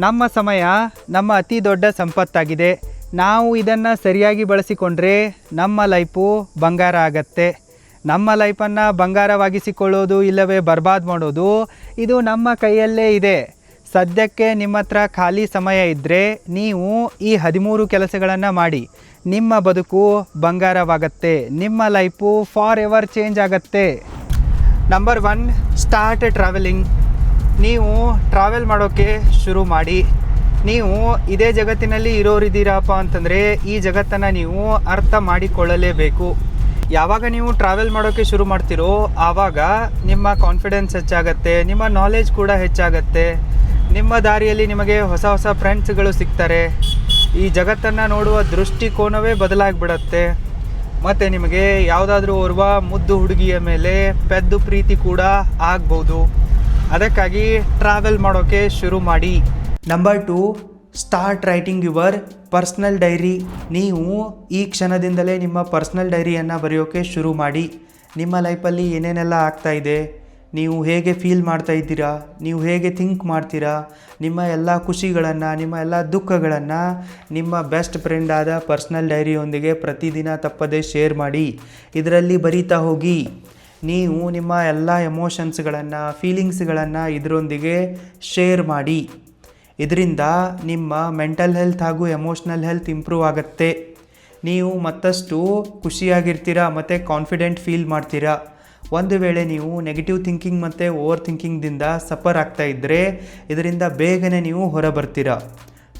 ನಮ್ಮ ಸಮಯ ನಮ್ಮ ಅತಿ ದೊಡ್ಡ ಸಂಪತ್ತಾಗಿದೆ. ನಾವು ಇದನ್ನು ಸರಿಯಾಗಿ ಬಳಸಿಕೊಂಡ್ರೆ ನಮ್ಮ ಲೈಫು ಬಂಗಾರ ಆಗತ್ತೆ. ನಮ್ಮ ಲೈಫನ್ನು ಬಂಗಾರವಾಗಿಸಿಕೊಳ್ಳೋದು ಇಲ್ಲವೇ ಬರ್ಬಾದ್ ಮಾಡೋದು ಇದು ನಮ್ಮ ಕೈಯಲ್ಲೇ ಇದೆ. ಸದ್ಯಕ್ಕೆ ನಿಮ್ಮ ಹತ್ರ ಖಾಲಿ ಸಮಯ ಇದ್ದರೆ ನೀವು ಈ 13 ಕೆಲಸಗಳನ್ನು ಮಾಡಿ. ನಿಮ್ಮ ಬದುಕು ಬಂಗಾರವಾಗತ್ತೆ. ನಿಮ್ಮ ಲೈಫು ಫಾರ್ ಎವರ್ ಚೇಂಜ್ ಆಗತ್ತೆ. Number 1, start travelling. ನೀವು ಟ್ರಾವೆಲ್ ಮಾಡೋಕ್ಕೆ ಶುರು ಮಾಡಿ. ನೀವು ಇದೇ ಜಗತ್ತಿನಲ್ಲಿ ಇರೋರಿದ್ದೀರಪ್ಪ ಅಂತಂದರೆ ಈ ಜಗತ್ತನ್ನು ನೀವು ಅರ್ಥ ಮಾಡಿಕೊಳ್ಳಲೇಬೇಕು. ಯಾವಾಗ ನೀವು ಟ್ರಾವೆಲ್ ಮಾಡೋಕ್ಕೆ ಶುರು ಮಾಡ್ತೀರೋ ಆವಾಗ ನಿಮ್ಮ ಕಾನ್ಫಿಡೆನ್ಸ್ ಹೆಚ್ಚಾಗತ್ತೆ, ನಿಮ್ಮ ನಾಲೆಜ್ ಕೂಡ ಹೆಚ್ಚಾಗತ್ತೆ. ನಿಮ್ಮ ದಾರಿಯಲ್ಲಿ ನಿಮಗೆ ಹೊಸ ಹೊಸ ಫ್ರೆಂಡ್ಸ್ಗಳು ಸಿಗ್ತಾರೆ. ಈ ಜಗತ್ತನ್ನು ನೋಡುವ ದೃಷ್ಟಿಕೋನವೇ ಬದಲಾಗಿಬಿಡತ್ತೆ. ಮತ್ತು ನಿಮಗೆ ಯಾವುದಾದ್ರೂ ಓರ್ವ ಮುದ್ದು ಹುಡುಗಿಯ ಮೇಲೆ ಪೆದ್ದು ಪ್ರೀತಿ ಕೂಡ ಆಗ್ಬೋದು. ಅದಕ್ಕಾಗಿ ಟ್ರಾವೆಲ್ ಮಾಡೋಕ್ಕೆ ಶುರು ಮಾಡಿ. Number 2, start writing your personal dairy. ನೀವು ಈ ಕ್ಷಣದಿಂದಲೇ ನಿಮ್ಮ ಪರ್ಸ್ನಲ್ ಡೈರಿಯನ್ನು ಬರೆಯೋಕ್ಕೆ ಶುರು ಮಾಡಿ. ನಿಮ್ಮ ಲೈಫಲ್ಲಿ ಏನೇನೆಲ್ಲ ಆಗ್ತಾಯಿದೆ, ನೀವು ಹೇಗೆ ಫೀಲ್ ಮಾಡ್ತಾ ಇದ್ದೀರಾ, ನೀವು ಹೇಗೆ ಥಿಂಕ್ ಮಾಡ್ತೀರಾ, ನಿಮ್ಮ ಎಲ್ಲ ಖುಷಿಗಳನ್ನು, ನಿಮ್ಮ ಎಲ್ಲ ದುಃಖಗಳನ್ನು ನಿಮ್ಮ ಬೆಸ್ಟ್ ಫ್ರೆಂಡ್ ಆದ ಪರ್ಸ್ನಲ್ ಡೈರಿಯೊಂದಿಗೆ ಪ್ರತಿದಿನ ತಪ್ಪದೇ ಶೇರ್ ಮಾಡಿ. ಇದರಲ್ಲಿ ಬರೀತಾ ಹೋಗಿ. ನೀವು ನಿಮ್ಮ ಎಲ್ಲ ಎಮೋಷನ್ಸ್ಗಳನ್ನು, ಫೀಲಿಂಗ್ಸ್ಗಳನ್ನು ಇದರೊಂದಿಗೆ ಶೇರ್ ಮಾಡಿ. ಇದರಿಂದ ನಿಮ್ಮ ಮೆಂಟಲ್ ಹೆಲ್ತ್ ಹಾಗೂ ಎಮೋಷ್ನಲ್ ಹೆಲ್ತ್ ಇಂಪ್ರೂವ್ ಆಗುತ್ತೆ. ನೀವು ಮತ್ತಷ್ಟು ಖುಷಿಯಾಗಿರ್ತೀರಾ ಮತ್ತು ಕಾನ್ಫಿಡೆಂಟ್ ಫೀಲ್ ಮಾಡ್ತೀರಾ. ಒಂದು ವೇಳೆ ನೀವು ನೆಗೆಟಿವ್ ಥಿಂಕಿಂಗ್ ಮತ್ತು ಓವರ್ ಥಿಂಕಿಂಗ್ದಿಂದ ಸಫರ್ ಆಗ್ತಾ ಇದ್ದರೆ ಇದರಿಂದ ಬೇಗನೆ ನೀವು ಹೊರಬರ್ತೀರಾ.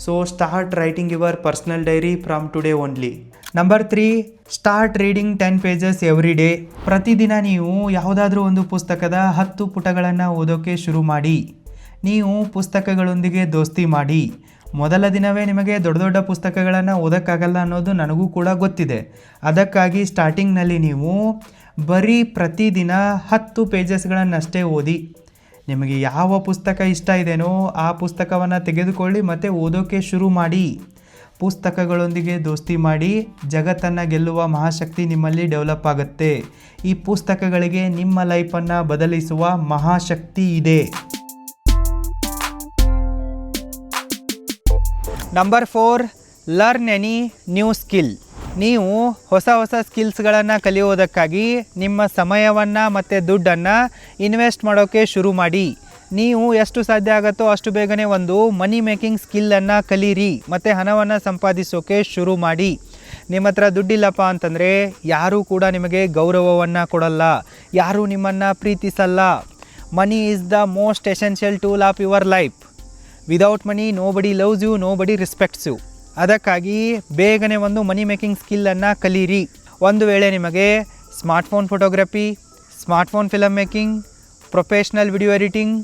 So start writing your personal diary from today only. Number 3, start reading 10 pages every day. ಪ್ರತಿದಿನ ನೀವು ಯಾವುದಾದ್ರೂ ಒಂದು ಪುಸ್ತಕದ 10 ಪುಟಗಳನ್ನು ಓದೋಕ್ಕೆ ಶುರು ಮಾಡಿ. ನೀವು ಪುಸ್ತಕಗಳೊಂದಿಗೆ ದೋಸ್ತಿ ಮಾಡಿ. ಮೊದಲ ದಿನವೇ ನಿಮಗೆ ದೊಡ್ಡ ದೊಡ್ಡ ಪುಸ್ತಕಗಳನ್ನು ಓದೋಕ್ಕಾಗಲ್ಲ ಅನ್ನೋದು ನನಗೂ ಕೂಡ ಗೊತ್ತಿದೆ. ಅದಕ್ಕಾಗಿ ಸ್ಟಾರ್ಟಿಂಗ್ನಲ್ಲಿ ನೀವು ಬರೀ ಪ್ರತಿದಿನ 10 ಪೇಜಸ್ಗಳನ್ನಷ್ಟೇ ಓದಿ. ನಿಮಗೆ ಯಾವ ಪುಸ್ತಕ ಇಷ್ಟ ಇದೆಯೋ ಆ ಪುಸ್ತಕವನ್ನು ತೆಗೆದುಕೊಳ್ಳಿ ಮತ್ತು ಓದೋಕ್ಕೆ ಶುರು ಮಾಡಿ. ಪುಸ್ತಕಗಳೊಂದಿಗೆ ದೋಸ್ತಿ ಮಾಡಿ. ಜಗತ್ತನ್ನು ಗೆಲ್ಲುವ ಮಹಾಶಕ್ತಿ ನಿಮ್ಮಲ್ಲಿ ಡೆವಲಪ್ ಆಗುತ್ತೆ. ಈ ಪುಸ್ತಕಗಳಿಗೆ ನಿಮ್ಮ ಲೈಫನ್ನು ಬದಲಿಸುವ ಮಹಾಶಕ್ತಿ ಇದೆ. Number 4, learn any new skill. ನೀವು ಹೊಸ ಹೊಸ ಸ್ಕಿಲ್ಸ್ಗಳನ್ನು ಕಲಿಯೋದಕ್ಕಾಗಿ ನಿಮ್ಮ ಸಮಯವನ್ನು ಮತ್ತು ದುಡ್ಡನ್ನು ಇನ್ವೆಸ್ಟ್ ಮಾಡೋಕ್ಕೆ ಶುರು ಮಾಡಿ. ನೀವು ಎಷ್ಟು ಸಾಧ್ಯ ಆಗುತ್ತೋ ಅಷ್ಟು ಬೇಗನೆ ಒಂದು ಮನಿ ಮೇಕಿಂಗ್ ಸ್ಕಿಲ್ಲನ್ನು ಕಲೀರಿ ಮತ್ತು ಹಣವನ್ನು ಸಂಪಾದಿಸೋಕ್ಕೆ ಶುರು ಮಾಡಿ. ನಿಮ್ಮ ಹತ್ರ ದುಡ್ಡಿಲ್ಲಪ್ಪ ಅಂತಂದರೆ ಯಾರೂ ಕೂಡ ನಿಮಗೆ ಗೌರವವನ್ನು ಕೊಡಲ್ಲ, ಯಾರೂ ನಿಮ್ಮನ್ನು ಪ್ರೀತಿಸಲ್ಲ. Money is the most essential tool of your life. Without money nobody loves you, nobody respects you. ಅದಕ್ಕಾಗಿ ಬೇಗನೆ ಒಂದು ಮನಿ ಮೇಕಿಂಗ್ ಸ್ಕಿಲ್ಲನ್ನು ಕಲೀರಿ. ಒಂದು ವೇಳೆ ನಿಮಗೆ smartphone photography, smartphone film making, professional video editing,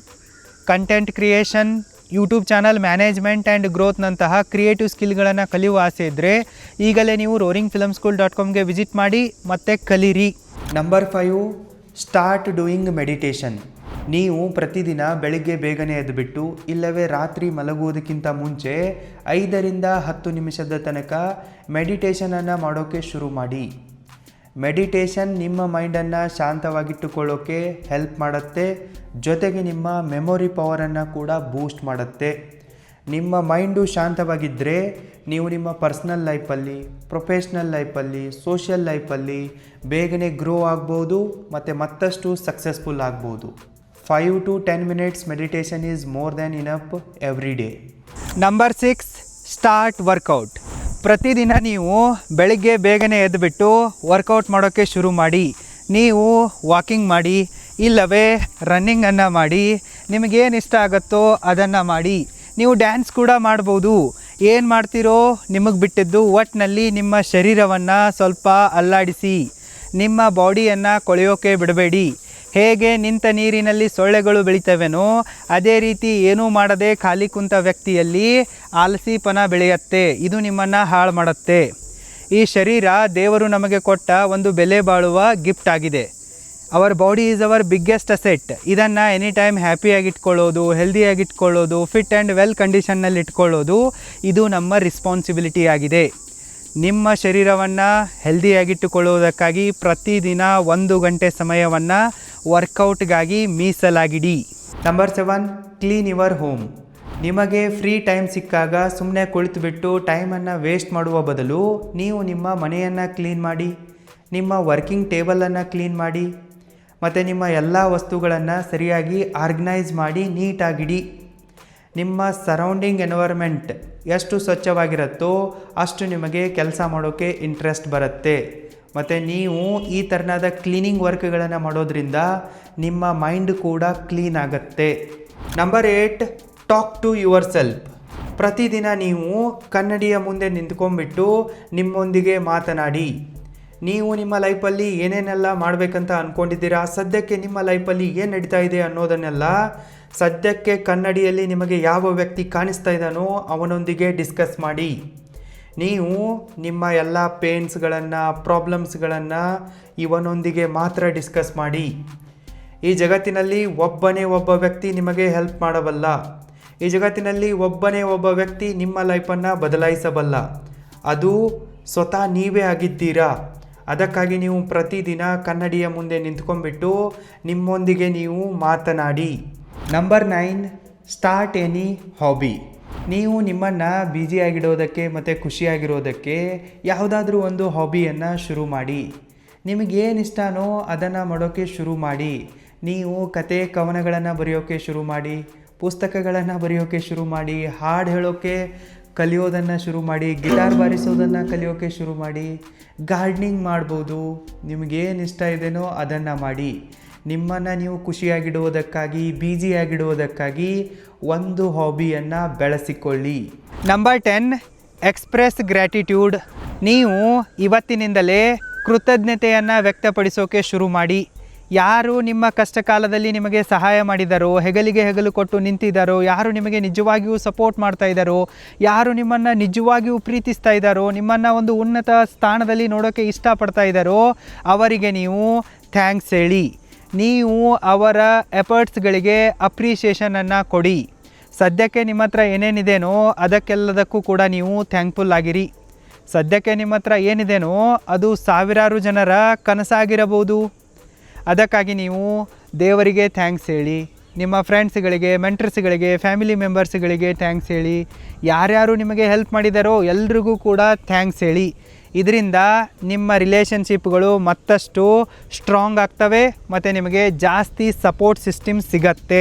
content creation, YouTube channel management and ಗ್ರೋತ್ನಂತಹ creative ಸ್ಕಿಲ್ಗಳನ್ನು ಕಲಿಯುವ ಆಸೆ ಇದ್ದರೆ ಈಗಲೇ ನೀವು roaringfilmschool.comಗೆ ವಿಸಿಟ್ ಮಾಡಿ ಮತ್ತು ಕಲೀರಿ. Number 5, start doing meditation. ನೀವು ಪ್ರತಿದಿನ ಬೆಳಿಗ್ಗೆ ಬೇಗನೆ ಎದ್ದುಬಿಟ್ಟು ಇಲ್ಲವೇ ರಾತ್ರಿ ಮಲಗುವುದಕ್ಕಿಂತ ಮುಂಚೆ 5ರಿಂದ 10 ನಿಮಿಷದ ತನಕ ಮೆಡಿಟೇಷನನ್ನು ಮಾಡೋಕ್ಕೆ ಶುರು ಮಾಡಿ. ಮೆಡಿಟೇಷನ್ ನಿಮ್ಮ ಮೈಂಡನ್ನು ಶಾಂತವಾಗಿಟ್ಟುಕೊಳ್ಳೋಕ್ಕೆ ಹೆಲ್ಪ್ ಮಾಡುತ್ತೆ. ಜೊತೆಗೆ ನಿಮ್ಮ ಮೆಮೊರಿ ಪವರನ್ನು ಕೂಡ ಬೂಸ್ಟ್ ಮಾಡುತ್ತೆ. ನಿಮ್ಮ ಮೈಂಡು ಶಾಂತವಾಗಿದ್ದರೆ ನೀವು ನಿಮ್ಮ ಪರ್ಸ್ನಲ್ ಲೈಫಲ್ಲಿ, ಪ್ರೊಫೆಷ್ನಲ್ ಲೈಫಲ್ಲಿ, ಸೋಷಿಯಲ್ ಲೈಫಲ್ಲಿ ಬೇಗನೆ ಗ್ರೋ ಆಗ್ಬೋದು ಮತ್ತು ಮತ್ತಷ್ಟು ಸಕ್ಸಸ್ಫುಲ್ ಆಗ್ಬೋದು. 5 to 10 minutes meditation is more than enough every day. Number 6, start workout. ಪ್ರತಿದಿನ ನೀವು ಬೆಳಿಗ್ಗೆ ಬೇಗನೆ ಎದ್ದುಬಿಟ್ಟು ವರ್ಕೌಟ್ ಮಾಡೋಕ್ಕೆ ಶುರು ಮಾಡಿ. ನೀವು ವಾಕಿಂಗ್ ಮಾಡಿ ಇಲ್ಲವೇ ರನ್ನಿಂಗನ್ನು ಮಾಡಿ. ನಿಮಗೇನು ಇಷ್ಟ ಆಗುತ್ತೋ ಅದನ್ನು ಮಾಡಿ. ನೀವು ಡ್ಯಾನ್ಸ್ ಕೂಡ ಮಾಡ್ಬೋದು. ಏನು ಮಾಡ್ತೀರೋ ನಿಮಗೆ ಬಿಟ್ಟಿದ್ದು. ಒಟ್ಟಿನಲ್ಲಿ ನಿಮ್ಮ ಶರೀರವನ್ನು ಸ್ವಲ್ಪ ಅಲ್ಲಾಡಿಸಿ. ನಿಮ್ಮ ಬಾಡಿಯನ್ನು ಕೊಳೆಯೋಕ್ಕೆ ಬಿಡಬೇಡಿ. ಹೇಗೆ ನಿಂತ ನೀರಿನಲ್ಲಿ ಸೊಳ್ಳೆಗಳು ಬೆಳಿತವೆನೋ ಅದೇ ರೀತಿ ಏನೂ ಮಾಡದೆ ಖಾಲಿ ಕುಂತ ವ್ಯಕ್ತಿಯಲ್ಲಿ ಆಲಸಿತನ ಬೆಳೆಯುತ್ತೆ. ಇದು ನಿಮ್ಮನ್ನು ಹಾಳು ಮಾಡುತ್ತೆ. ಈ ಶರೀರ ದೇವರು ನಮಗೆ ಕೊಟ್ಟ ಒಂದು ಬೆಲೆ ಬಾಳುವ ಗಿಫ್ಟ್ ಆಗಿದೆ. Our body is our biggest asset. ಇದನ್ನು ಎನಿ ಟೈಮ್ ಹ್ಯಾಪಿಯಾಗಿ ಇಟ್ಕೊಳ್ಳೋದು, ಹೆಲ್ದಿಯಾಗಿ ಇಟ್ಕೊಳ್ಳೋದು, ಫಿಟ್ ಆ್ಯಂಡ್ ವೆಲ್ ಕಂಡೀಷನ್ನಲ್ಲಿ ಇಟ್ಕೊಳ್ಳೋದು ಇದು ನಮ್ಮ ರೆಸ್ಪಾನ್ಸಿಬಿಲಿಟಿ ಆಗಿದೆ. ನಿಮ್ಮ ಶರೀರವನ್ನು ಹೆಲ್ದಿಯಾಗಿಟ್ಟುಕೊಳ್ಳುವುದಕ್ಕಾಗಿ ಪ್ರತಿದಿನ 1 ಗಂಟೆ ಸಮಯವನ್ನು ವರ್ಕೌಟ್ಗಾಗಿ ಮೀಸಲಾಗಿಡಿ. Number 7, clean your home. ನಿಮಗೆ ಫ್ರೀ ಟೈಮ್ ಸಿಕ್ಕಾಗ ಸುಮ್ಮನೆ ಕುಳಿತುಬಿಟ್ಟು ಟೈಮನ್ನು ವೇಸ್ಟ್ ಮಾಡುವ ಬದಲು ನೀವು ನಿಮ್ಮ ಮನೆಯನ್ನು ಕ್ಲೀನ್ ಮಾಡಿ, ನಿಮ್ಮ ವರ್ಕಿಂಗ್ ಟೇಬಲನ್ನು ಕ್ಲೀನ್ ಮಾಡಿ, ಮತ್ತು ನಿಮ್ಮ ಎಲ್ಲ ವಸ್ತುಗಳನ್ನು ಸರಿಯಾಗಿ ಆರ್ಗನೈಸ್ ಮಾಡಿ ನೀಟಾಗಿಡಿ. ನಿಮ್ಮ ಸರೌಂಡಿಂಗ್ ಎನ್ವೈರ್ಮೆಂಟ್ ಎಷ್ಟು ಸ್ವಚ್ಛವಾಗಿರುತ್ತೋ ಅಷ್ಟು ನಿಮಗೆ ಕೆಲಸ ಮಾಡೋಕ್ಕೆ ಇಂಟ್ರೆಸ್ಟ್ ಬರುತ್ತೆ. ಮತ್ತು ನೀವು ಈ ಥರನಾದ ಕ್ಲೀನಿಂಗ್ ವರ್ಕ್ಗಳನ್ನು ಮಾಡೋದ್ರಿಂದ ನಿಮ್ಮ ಮೈಂಡ್ ಕೂಡ ಕ್ಲೀನ್ ಆಗುತ್ತೆ. Number 8, talk to yourself. ಪ್ರತಿದಿನ ನೀವು ಕನ್ನಡಿಯ ಮುಂದೆ ನಿಂತ್ಕೊಂಡ್ಬಿಟ್ಟು ನಿಮ್ಮೊಂದಿಗೆ ಮಾತನಾಡಿ. ನೀವು ನಿಮ್ಮ ಲೈಫಲ್ಲಿ ಏನೇನೆಲ್ಲ ಮಾಡಬೇಕಂತ ಅಂದ್ಕೊಂಡಿದ್ದೀರಾ, ಸದ್ಯಕ್ಕೆ ನಿಮ್ಮ ಲೈಫಲ್ಲಿ ಏನು ನಡೀತಾ ಇದೆ ಅನ್ನೋದನ್ನೆಲ್ಲ ಸದ್ಯಕ್ಕೆ ಕನ್ನಡಿಯಲ್ಲಿ ನಿಮಗೆ ಯಾವ ವ್ಯಕ್ತಿ ಕಾಣಿಸ್ತಾ ಇದ್ದಾನೋ ಅವನೊಂದಿಗೆ ಡಿಸ್ಕಸ್ ಮಾಡಿ. ನೀವು ನಿಮ್ಮ ಎಲ್ಲ ಪೇನ್ಸ್ಗಳನ್ನು, ಪ್ರಾಬ್ಲಮ್ಸ್ಗಳನ್ನು ಇವನೊಂದಿಗೆ ಮಾತ್ರ ಡಿಸ್ಕಸ್ ಮಾಡಿ. ಈ ಜಗತ್ತಿನಲ್ಲಿ ಒಬ್ಬನೇ ಒಬ್ಬ ವ್ಯಕ್ತಿ ನಿಮಗೆ ಹೆಲ್ಪ್ ಮಾಡಬಲ್ಲ. ಈ ಜಗತ್ತಿನಲ್ಲಿ ಒಬ್ಬನೇ ಒಬ್ಬ ವ್ಯಕ್ತಿ ನಿಮ್ಮ ಲೈಫನ್ನು ಬದಲಾಯಿಸಬಲ್ಲ. ಅದು ಸ್ವತಃ ನೀವೇ ಆಗಿದ್ದೀರಾ. ಅದಕ್ಕಾಗಿ ನೀವು ಪ್ರತಿದಿನ ಕನ್ನಡಿಯ ಮುಂದೆ ನಿಂತ್ಕೊಂಡ್ಬಿಟ್ಟು ನಿಮ್ಮೊಂದಿಗೆ ನೀವು ಮಾತನಾಡಿ. Number 9, start any hobby. ನೀವು ನಿಮ್ಮನ್ನು ಬ್ಯುಸಿಯಾಗಿಡೋದಕ್ಕೆ ಮತ್ತು ಖುಷಿಯಾಗಿರೋದಕ್ಕೆ ಯಾವುದಾದ್ರೂ ಒಂದು ಹಾಬಿಯನ್ನು ಶುರು ಮಾಡಿ. ನಿಮಗೇನು ಇಷ್ಟನೋ ಅದನ್ನು ಮಾಡೋಕ್ಕೆ ಶುರು ಮಾಡಿ. ನೀವು ಕತೆ ಕವನಗಳನ್ನು ಬರೆಯೋಕ್ಕೆ ಶುರು ಮಾಡಿ, ಪುಸ್ತಕಗಳನ್ನು ಬರೆಯೋಕ್ಕೆ ಶುರು ಮಾಡಿ, ಹಾಡು ಹೇಳೋಕ್ಕೆ ಕಲಿಯೋದನ್ನು ಶುರು ಮಾಡಿ, ಗಿಟಾರ್ ಬಾರಿಸೋದನ್ನು ಕಲಿಯೋಕ್ಕೆ ಶುರು ಮಾಡಿ, ಗಾರ್ಡನಿಂಗ್ ಮಾಡ್ಬೋದು. ನಿಮಗೇನು ಇಷ್ಟ ಇದೆಯೋ ಅದನ್ನು ಮಾಡಿ. ನಿಮ್ಮನ್ನು ನೀವು ಖುಷಿಯಾಗಿಡುವುದಕ್ಕಾಗಿ, ಬ್ಯುಸಿಯಾಗಿಡುವುದಕ್ಕಾಗಿ ಒಂದು ಹಾಬಿಯನ್ನು ಬೆಳೆಸಿಕೊಳ್ಳಿ. Number 10, express gratitude. ನೀವು ಇವತ್ತಿನಿಂದಲೇ ಕೃತಜ್ಞತೆಯನ್ನು ವ್ಯಕ್ತಪಡಿಸೋಕೆ ಶುರು ಮಾಡಿ. ಯಾರು ನಿಮ್ಮ ಕಷ್ಟ ಕಾಲದಲ್ಲಿ ನಿಮಗೆ ಸಹಾಯ ಮಾಡಿದಾರೋ, ಹೆಗಲಿಗೆ ಹೆಗಲು ಕೊಟ್ಟು ನಿಂತಿದ್ದಾರೋ, ಯಾರು ನಿಮಗೆ ನಿಜವಾಗಿಯೂ ಸಪೋರ್ಟ್ ಮಾಡ್ತಾ ಇದ್ದಾರೋ, ಯಾರು ನಿಮ್ಮನ್ನು ನಿಜವಾಗಿಯೂ ಪ್ರೀತಿಸ್ತಾ ಇದ್ದಾರೋ, ನಿಮ್ಮನ್ನು ಒಂದು ಉನ್ನತ ಸ್ಥಾನದಲ್ಲಿ ನೋಡೋಕ್ಕೆ ಇಷ್ಟಪಡ್ತಾ ಇದ್ದಾರೋ ಅವರಿಗೆ ನೀವು ಥ್ಯಾಂಕ್ಸ್ ಹೇಳಿ. ನೀವು ಅವರ ಎಫರ್ಟ್ಸ್ಗಳಿಗೆ ಅಪ್ರಿಷಿಯೇಷನನ್ನು ಕೊಡಿ. ಸದ್ಯಕ್ಕೆ ನಿಮ್ಮ ಹತ್ರ ಏನೇನಿದೆನೋ ಅದಕ್ಕೆಲ್ಲದಕ್ಕೂ ಕೂಡ ನೀವು ಥ್ಯಾಂಕ್ಫುಲ್ ಆಗಿರಿ. ಸದ್ಯಕ್ಕೆ ನಿಮ್ಮ ಹತ್ರ ಏನಿದೆನೋ ಅದು ಸಾವಿರಾರು ಜನರ ಕನಸಾಗಿರಬಹುದು. ಅದಕ್ಕಾಗಿ ನೀವು ದೇವರಿಗೆ ಥ್ಯಾಂಕ್ಸ್ ಹೇಳಿ. ನಿಮ್ಮ ಫ್ರೆಂಡ್ಸ್ಗಳಿಗೆ, ಮೆಂಟರ್ಸ್ಗಳಿಗೆ, ಫ್ಯಾಮಿಲಿ ಮೆಂಬರ್ಸ್ಗಳಿಗೆ ಥ್ಯಾಂಕ್ಸ್ ಹೇಳಿ. ಯಾರ್ಯಾರು ನಿಮಗೆ ಹೆಲ್ಪ್ ಮಾಡಿದಾರೋ ಎಲ್ರಿಗೂ ಕೂಡ ಥ್ಯಾಂಕ್ಸ್ ಹೇಳಿ. ಇದರಿಂದ ನಿಮ್ಮ ರಿಲೇಷನ್ಶಿಪ್ಗಳು ಮತ್ತಷ್ಟು ಸ್ಟ್ರಾಂಗ್ ಆಗ್ತವೆ ಮತ್ತು ನಿಮಗೆ ಜಾಸ್ತಿ ಸಪೋರ್ಟ್ ಸಿಸ್ಟಮ್ ಸಿಗತ್ತೆ.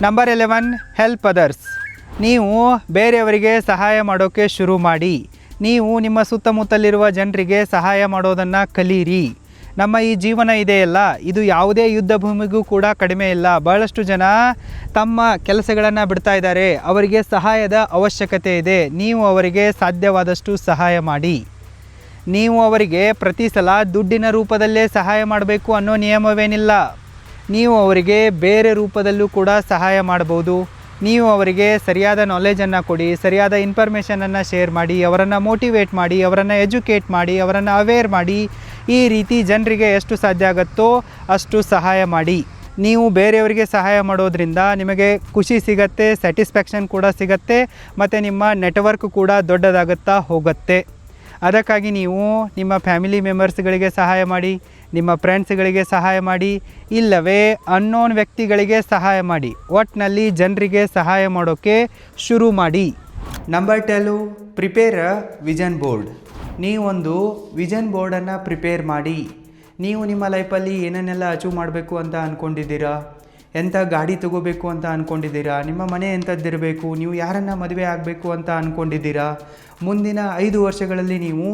Number 11, help others. ನೀವು ಬೇರೆಯವರಿಗೆ ಸಹಾಯ ಮಾಡೋಕ್ಕೆ ಶುರು ಮಾಡಿ. ನೀವು ನಿಮ್ಮ ಸುತ್ತಮುತ್ತಲಿರುವ ಜನರಿಗೆ ಸಹಾಯ ಮಾಡೋದನ್ನು ಕಲೀರಿ. ನಮ್ಮ ಈ ಜೀವನ ಇದೆಯಲ್ಲ, ಇದು ಯಾವುದೇ ಯುದ್ಧ ಭೂಮಿಗೂ ಕೂಡ ಕಡಿಮೆ ಇಲ್ಲ. ಬಹಳಷ್ಟು ಜನ ತಮ್ಮ ಕೆಲಸಗಳನ್ನು ಬಿಡ್ತಾ ಇದ್ದಾರೆ. ಅವರಿಗೆ ಸಹಾಯದ ಅವಶ್ಯಕತೆ ಇದೆ. ನೀವು ಅವರಿಗೆ ಸಾಧ್ಯವಾದಷ್ಟು ಸಹಾಯ ಮಾಡಿ. ನೀವು ಅವರಿಗೆ ಪ್ರತಿ ಸಲ ದುಡ್ಡಿನ ರೂಪದಲ್ಲೇ ಸಹಾಯ ಮಾಡಬೇಕು ಅನ್ನೋ ನಿಯಮವೇನಿಲ್ಲ. ನೀವು ಅವರಿಗೆ ಬೇರೆ ರೂಪದಲ್ಲೂ ಕೂಡ ಸಹಾಯ ಮಾಡ್ಬೋದು. ನೀವು ಅವರಿಗೆ ಸರಿಯಾದ ನಾಲೆಜನ್ನು ಕೊಡಿ, ಸರಿಯಾದ ಇನ್ಫಾರ್ಮೇಷನನ್ನು ಶೇರ್ ಮಾಡಿ, ಅವರನ್ನು ಮೋಟಿವೇಟ್ ಮಾಡಿ, ಅವರನ್ನು ಎಜುಕೇಟ್ ಮಾಡಿ, ಅವರನ್ನು ಅವೇರ್ ಮಾಡಿ. ಈ ರೀತಿ ಜನರಿಗೆ ಎಷ್ಟು ಸಾಧ್ಯ ಆಗುತ್ತೋ ಅಷ್ಟು ಸಹಾಯ ಮಾಡಿ. ನೀವು ಬೇರೆಯವರಿಗೆ ಸಹಾಯ ಮಾಡೋದ್ರಿಂದ ನಿಮಗೆ ಖುಷಿ ಸಿಗತ್ತೆ, ಸ್ಯಾಟಿಸ್ಫ್ಯಾಕ್ಷನ್ ಕೂಡ ಸಿಗತ್ತೆ ಮತ್ತು ನಿಮ್ಮ ನೆಟ್ವರ್ಕ್ ಕೂಡ ದೊಡ್ಡದಾಗುತ್ತಾ ಹೋಗುತ್ತೆ. ಅದಕ್ಕಾಗಿ ನೀವು ನಿಮ್ಮ ಫ್ಯಾಮಿಲಿ ಮೆಂಬರ್ಸ್ಗಳಿಗೆ ಸಹಾಯ ಮಾಡಿ, ನಿಮ್ಮ ಫ್ರೆಂಡ್ಸ್ಗಳಿಗೆ ಸಹಾಯ ಮಾಡಿ, ಇಲ್ಲವೇ ಅನ್ನೋನ್ ವ್ಯಕ್ತಿಗಳಿಗೆ ಸಹಾಯ ಮಾಡಿ. ಒಟ್ಟಿನಲ್ಲಿ ಜನರಿಗೆ ಸಹಾಯ ಮಾಡೋಕ್ಕೆ ಶುರು ಮಾಡಿ. Number 12, prepare a vision board. ನೀವೊಂದು ವಿಷನ್ ಬೋರ್ಡನ್ನು ಪ್ರಿಪೇರ್ ಮಾಡಿ. ನೀವು ನಿಮ್ಮ ಲೈಫಲ್ಲಿ ಏನನ್ನೆಲ್ಲ ಅಚೀವ್ ಮಾಡಬೇಕು ಅಂತ ಅಂದ್ಕೊಂಡಿದ್ದೀರಾ, ಎಂಥ ಗಾಡಿ ತೊಗೋಬೇಕು ಅಂತ ಅಂದ್ಕೊಂಡಿದ್ದೀರಾ, ನಿಮ್ಮ ಮನೆ ಎಂಥದ್ದಿರಬೇಕು, ನೀವು ಯಾರನ್ನು ಮದುವೆ ಆಗಬೇಕು ಅಂತ ಅಂದ್ಕೊಂಡಿದ್ದೀರಾ, ಮುಂದಿನ 5 ವರ್ಷಗಳಲ್ಲಿ ನೀವು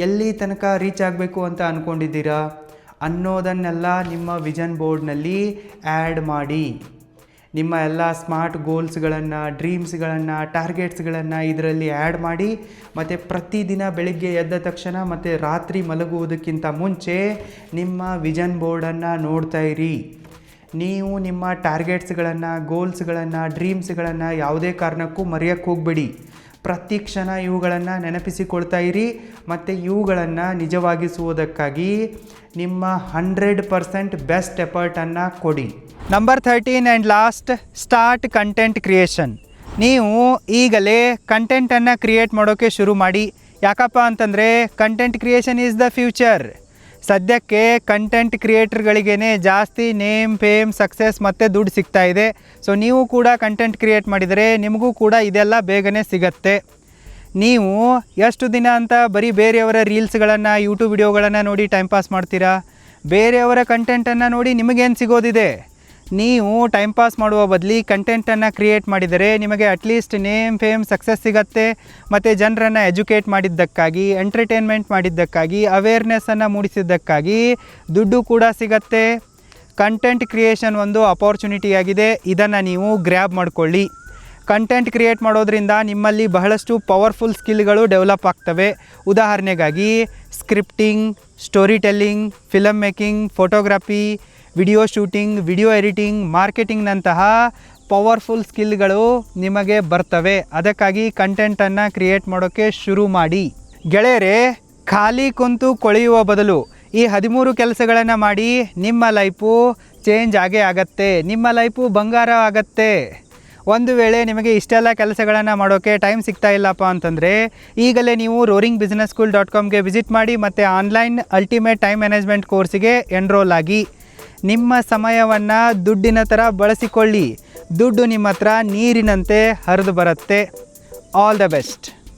ಎಲ್ಲಿ ತನಕ ರೀಚ್ ಆಗಬೇಕು ಅಂತ ಅಂದ್ಕೊಂಡಿದ್ದೀರಾ ಅನ್ನೋದನ್ನೆಲ್ಲ ನಿಮ್ಮ ವಿಷನ್ ಬೋರ್ಡ್ನಲ್ಲಿ ಆ್ಯಡ್ ಮಾಡಿ. ನಿಮ್ಮ ಎಲ್ಲ ಸ್ಮಾರ್ಟ್ ಗೋಲ್ಸ್ಗಳನ್ನು, ಡ್ರೀಮ್ಸ್ಗಳನ್ನು, ಟಾರ್ಗೆಟ್ಸ್ಗಳನ್ನು ಇದರಲ್ಲಿ ಆ್ಯಡ್ ಮಾಡಿ. ಮತ್ತು ಪ್ರತಿದಿನ ಬೆಳಗ್ಗೆ ಎದ್ದ ತಕ್ಷಣ ಮತ್ತು ರಾತ್ರಿ ಮಲಗುವುದಕ್ಕಿಂತ ಮುಂಚೆ ನಿಮ್ಮ ವಿಷನ್ ಬೋರ್ಡನ್ನು ನೋಡ್ತಾ ಇರಿ. ನೀವು ನಿಮ್ಮ ಟಾರ್ಗೆಟ್ಸ್ಗಳನ್ನು, ಗೋಲ್ಸ್ಗಳನ್ನು, ಡ್ರೀಮ್ಸ್ಗಳನ್ನು ಯಾವುದೇ ಕಾರಣಕ್ಕೂ ಮರೆಯೋಕ್ಕೆ ಹೋಗಬೇಡಿ. ಪ್ರತಿ ಕ್ಷಣ ಇವುಗಳನ್ನು ನೆನಪಿಸಿಕೊಳ್ತಾ ಇರಿ ಮತ್ತು ಇವುಗಳನ್ನು ನಿಜವಾಗಿಸುವುದಕ್ಕಾಗಿ ನಿಮ್ಮ 100% ಬೆಸ್ಟ್ ಎಫರ್ಟನ್ನು ಕೊಡಿ. Number 13 and last, start content creation. ನೀವು ಈಗಲೇ ಕಂಟೆಂಟನ್ನು ಕ್ರಿಯೇಟ್ ಮಾಡೋಕ್ಕೆ ಶುರು ಮಾಡಿ. ಯಾಕಪ್ಪ ಅಂತಂದರೆ content creation is the future. ಸದ್ಯಕ್ಕೆ ಕಂಟೆಂಟ್ ಕ್ರಿಯೇಟರ್ಗಳಿಗೇ ಜಾಸ್ತಿ ನೇಮ್ ಫೇಮ್ ಸಕ್ಸಸ್ ಮತ್ತು ದುಡ್ಡು ಸಿಗ್ತಾ ಇದೆ. ಸೊ ನೀವು ಕೂಡ ಕಂಟೆಂಟ್ ಕ್ರಿಯೇಟ್ ಮಾಡಿದರೆ ನಿಮಗೂ ಕೂಡ ಇದೆಲ್ಲ ಬೇಗನೆ ಸಿಗತ್ತೆ. ನೀವು ಎಷ್ಟು ದಿನ ಅಂತ ಬರೀ ಬೇರೆಯವರ ರೀಲ್ಸ್ಗಳನ್ನು ಯೂಟ್ಯೂಬ್ ವಿಡಿಯೋಗಳನ್ನು ನೋಡಿ ಟೈಮ್ ಪಾಸ್ ಮಾಡ್ತೀರಾ? ಬೇರೆಯವರ ಕಂಟೆಂಟನ್ನು ನೋಡಿ ನಿಮಗೇನು ಸಿಗೋದಿದೆ? ನೀವು ಟೈಮ್ ಪಾಸ್ ಮಾಡುವ ಬದಲಿ ಕಂಟೆಂಟನ್ನು ಕ್ರಿಯೇಟ್ ಮಾಡಿದರೆ ನಿಮಗೆ ಅಟ್ಲೀಸ್ಟ್ ನೇಮ್ ಫೇಮ್ ಸಕ್ಸಸ್ ಸಿಗತ್ತೆ, ಮತ್ತು ಜನರನ್ನು ಎಜುಕೇಟ್ ಮಾಡಿದ್ದಕ್ಕಾಗಿ, ಎಂಟರ್ಟೈನ್ಮೆಂಟ್ ಮಾಡಿದ್ದಕ್ಕಾಗಿ, ಅವೇರ್ನೆಸ್ಸನ್ನು ಮೂಡಿಸಿದ್ದಕ್ಕಾಗಿ ದುಡ್ಡು ಕೂಡ ಸಿಗತ್ತೆ. ಕಂಟೆಂಟ್ ಕ್ರಿಯೇಷನ್ ಒಂದು ಅಪಾರ್ಚುನಿಟಿಯಾಗಿದೆ, ಇದನ್ನು ನೀವು ಗ್ರ್ಯಾಬ್ ಮಾಡಿಕೊಳ್ಳಿ. ಕಂಟೆಂಟ್ ಕ್ರಿಯೇಟ್ ಮಾಡೋದ್ರಿಂದ ನಿಮ್ಮಲ್ಲಿ ಬಹಳಷ್ಟು ಪವರ್ಫುಲ್ ಸ್ಕಿಲ್ಗಳು ಡೆವಲಪ್ ಆಗ್ತವೆ. ಉದಾಹರಣೆಗಾಗಿ scripting, story telling, film making, photography, video shooting, video editing, ಮಾರ್ಕೆಟಿಂಗ್ನಂತಹ ಪವರ್ಫುಲ್ ಸ್ಕಿಲ್ಗಳು ನಿಮಗೆ ಬರ್ತವೆ. ಅದಕ್ಕಾಗಿ ಕಂಟೆಂಟನ್ನು ಕ್ರಿಯೇಟ್ ಮಾಡೋಕ್ಕೆ ಶುರು ಮಾಡಿ. ಗೆಳೆಯರೇ, ಖಾಲಿ ಕುಂತು ಕೊಳೆಯುವ ಬದಲು ಈ 13 ಕೆಲಸಗಳನ್ನು ಮಾಡಿ ನಿಮ್ಮ ಲೈಫು ಚೇಂಜ್ ಆಗೇ ಆಗತ್ತೆ, ನಿಮ್ಮ ಲೈಫು ಬಂಗಾರ ಆಗತ್ತೆ. ಒಂದು ವೇಳೆ ನಿಮಗೆ ಇಷ್ಟೆಲ್ಲ ಕೆಲಸಗಳನ್ನು ಮಾಡೋಕ್ಕೆ ಟೈಮ್ ಸಿಗ್ತಾ ಇಲ್ಲಪ್ಪ ಅಂತಂದರೆ ಈಗಲೇ ನೀವು roaringbusinesschool.comಗೆ ವಿಸಿಟ್ ಮಾಡಿ ಮತ್ತು ಆನ್ಲೈನ್ ಅಲ್ಟಿಮೇಟ್ ಟೈಮ್ ಮ್ಯಾನೇಜ್ಮೆಂಟ್ ಕೋರ್ಸಿಗೆ ಎನ್ರೋಲ್ ಆಗಿ. ನಿಮ್ಮ ಸಮಯವನ್ನು ದುಡ್ಡಿನ ಥರ ಬಳಸಿಕೊಳ್ಳಿ. ದುಡ್ಡು ನಿಮ್ಮ ಹತ್ರ ನೀರಿನಂತೆ ಹರಿದು ಬರುತ್ತೆ. All the best.